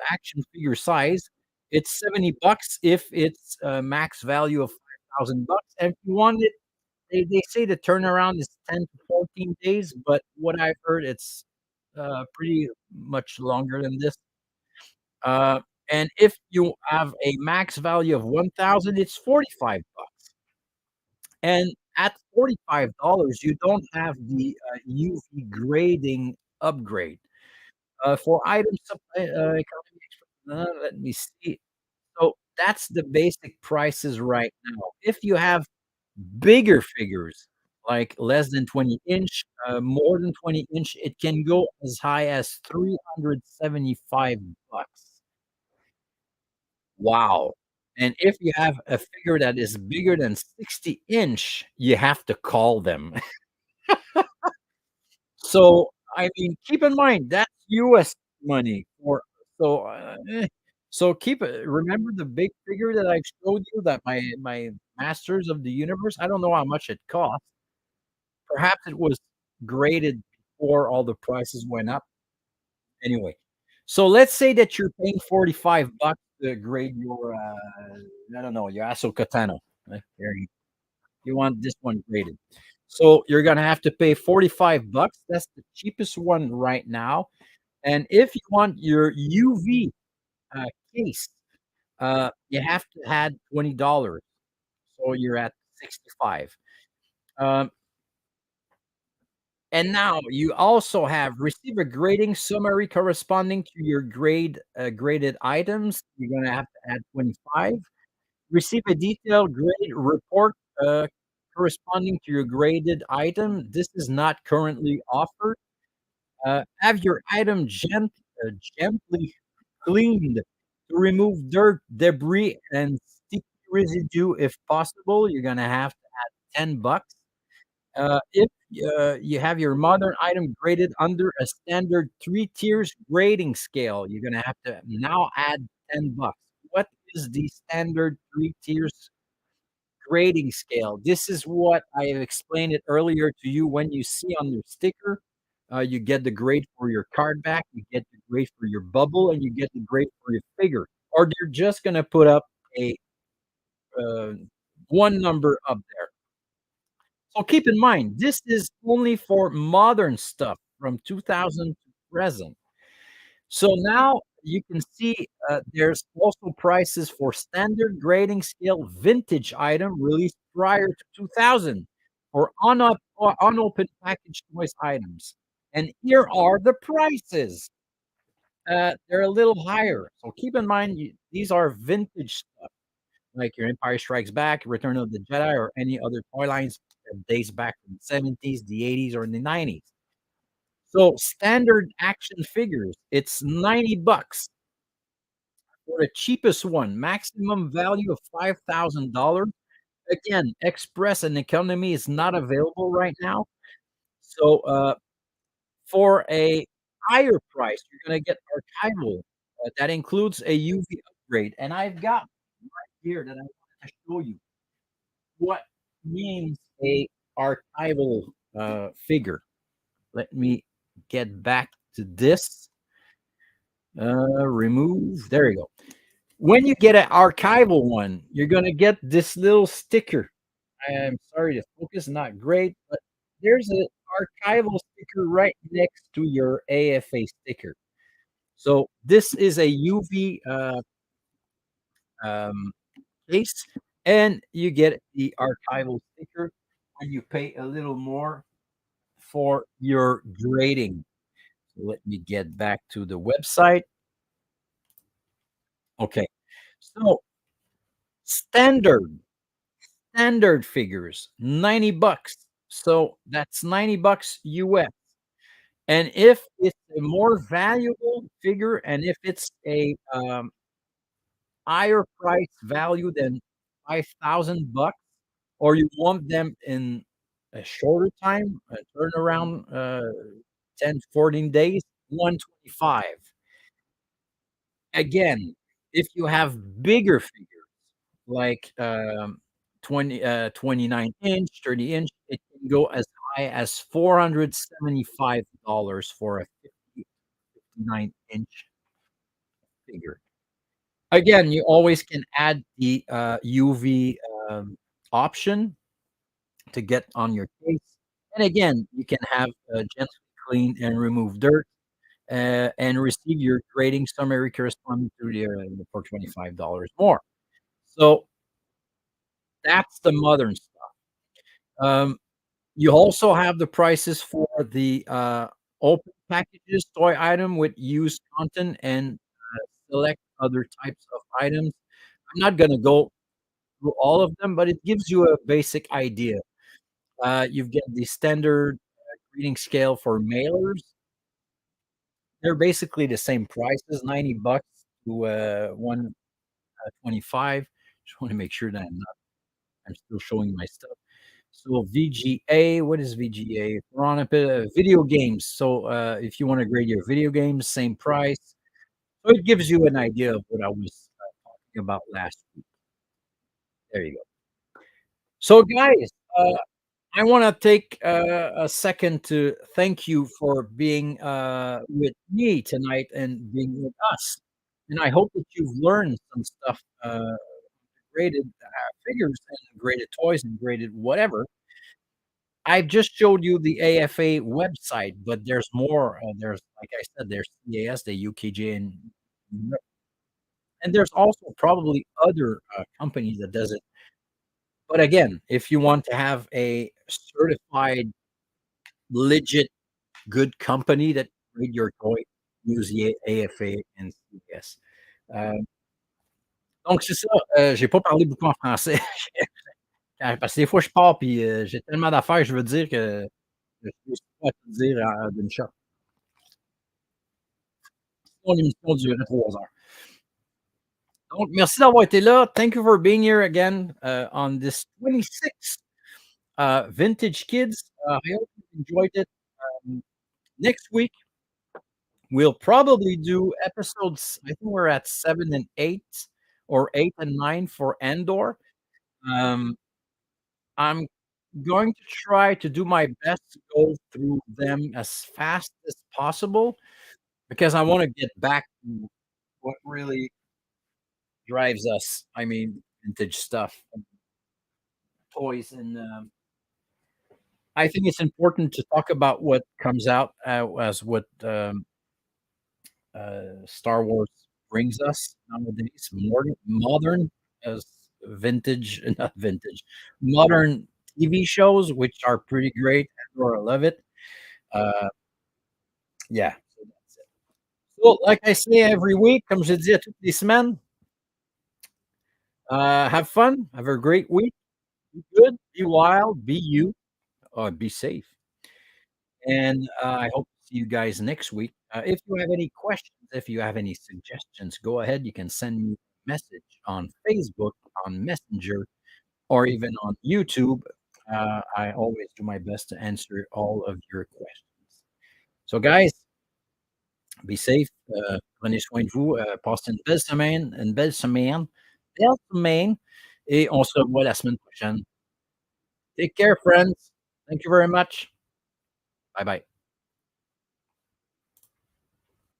action figure size, it's 70 bucks if it's a max value of 5,000 bucks. And if you want it, they say the turnaround is 10 to 14 days, but what I've heard, it's pretty much longer than this. Uh, and if you have a max value of 1,000, it's 45 bucks. And at $45, you don't have the UV grading upgrade. For items economy let me see. So that's the basic prices right now. If you have bigger figures, like less than 20 inch, more than 20 inch, it can go as high as 375 bucks. Wow. And if you have a figure that is bigger than 60 inch, you have to call them. So, I mean, keep in mind that's US money for so, so keep it remember the big figure that I showed you that my Masters of the Universe, I don't know how much it cost. Perhaps it was graded before all the prices went up. Anyway, so let's say that you're paying 45 bucks to grade your, I don't know, your Ahsoka. There you want this one graded. So you're gonna have to pay 45 bucks. That's the cheapest one right now. And if you want your UV case, you have to add $20. So you're at 65. Um, And now you also have receive a grading summary corresponding to your graded items. You're gonna have to add 25. Receive a detailed grade report, corresponding to your graded item. This is not currently offered. Have your item gently cleaned to remove dirt, debris, and sticky residue if possible. You're gonna have to add $10. If you have your modern item graded under a standard 3 tiers grading scale, you're gonna have to now add $10. What is the standard 3 tiers grading scale? This is what I have explained it earlier to you. When you see on your sticker, you get the grade for your card back, you get the grade for your bubble, and you get the grade for your figure. Or they're just gonna put up a, uh, one number up there. So keep in mind, this is only for modern stuff from 2000 to present. So now you can see, there's also prices for standard grading scale vintage item released prior to 2000 for unopened packaged toys items. And here are the prices. They're a little higher. So keep in mind, these are vintage stuff, like your Empire Strikes Back, Return of the Jedi, or any other toy lines that dates back from the 70s, the 80s, or in the 90s. So standard action figures, it's $90 for the cheapest one, maximum value of $5,000. Again, Express and Economy is not available right now. So, for a higher price, you're gonna get archival, that includes a UV upgrade, and I've got right here that I want to show you what means a archival, figure. Let me get back to this. Remove. There you go. When you get an archival one, you're gonna get this little sticker. I am sorry, the focus is not great, but there's an archival sticker right next to your AFA sticker. So this is a UV, um, case, and you get the archival sticker when you pay a little more for your grading. So let me get back to the website. Okay. So standard standard figures, $90. So that's $90 US. And if it's a more valuable figure and if it's a, higher price value than $5,000, or you want them in a shorter time, a turnaround, 10, 14 days, 125. Again, if you have bigger figures like, 29-inch, 30-inch, it can go as high as $475 for a 59-inch figure. Again, you always can add the, UV, option to get on your case, and again, you can have, gently clean and remove dirt, and receive your grading summary corresponding to the, for $25 more. So that's the modern stuff. Um, you also have the prices for the, open packages, toy item with used content, and, select other types of items. I'm not gonna go through all of them, but it gives you a basic idea. You get the standard, grading scale for mailers. They're basically the same prices, $90 to, 125. Just wanna make sure that I'm still showing my stuff. So VGA, what is VGA? We're on a bit of video games. So, if you wanna grade your video games, same price. So it gives you an idea of what I was, talking about last week. There you go. So guys, I wanna take, a second to thank you for being, with me tonight and being with us. And I hope that you've learned some stuff, graded, figures and graded toys and graded whatever. I've just showed you the AFA website, but there's more. There's, like I said, there's CAS, the UKG, and there's also probably other, companies that does it. But again, if you want to have a certified legit good company that made your toy, use the AFA and CAS. Heu, donc c'est ça, j'ai pas parlé beaucoup en français, parce que des fois je pars puis, j'ai tellement d'affaires que je veux dire que je réussis pas à tout dire d'une shot. Sinon l'émission durait 3 heures. Donc merci d'avoir été là. Thank you for being here again, on this 26th, Vintage Kids. I hope you enjoyed it. Um, Next week, we'll probably do episodes. I think we're at 7 and 8 or 8 and 9 for Andor. Um, I'm going to try to do my best to go through them as fast as possible because I want to get back to what really drives us. I mean, vintage stuff, toys, and I think it's important to talk about what comes out as what Star Wars brings us nowadays. Modern as vintage, not vintage, modern TV shows, which are pretty great. Or I love it. Uh, yeah. So that's it. So, like I say every week, comme je dis à toutes les semaines, have fun. Have a great week. Be good. Be wild. Be you. Be safe. And I hope to see you guys next week. If you have any questions, if you have any suggestions, go ahead. You can send me a message on Facebook, on Messenger, or even on YouTube. I always do my best to answer all of your questions. So, guys, be safe. Prenez soin de vous. Passez une belle semaine, belle semaine, et on se revoit la semaine prochaine. Take care, friends. Thank you very much. Bye bye.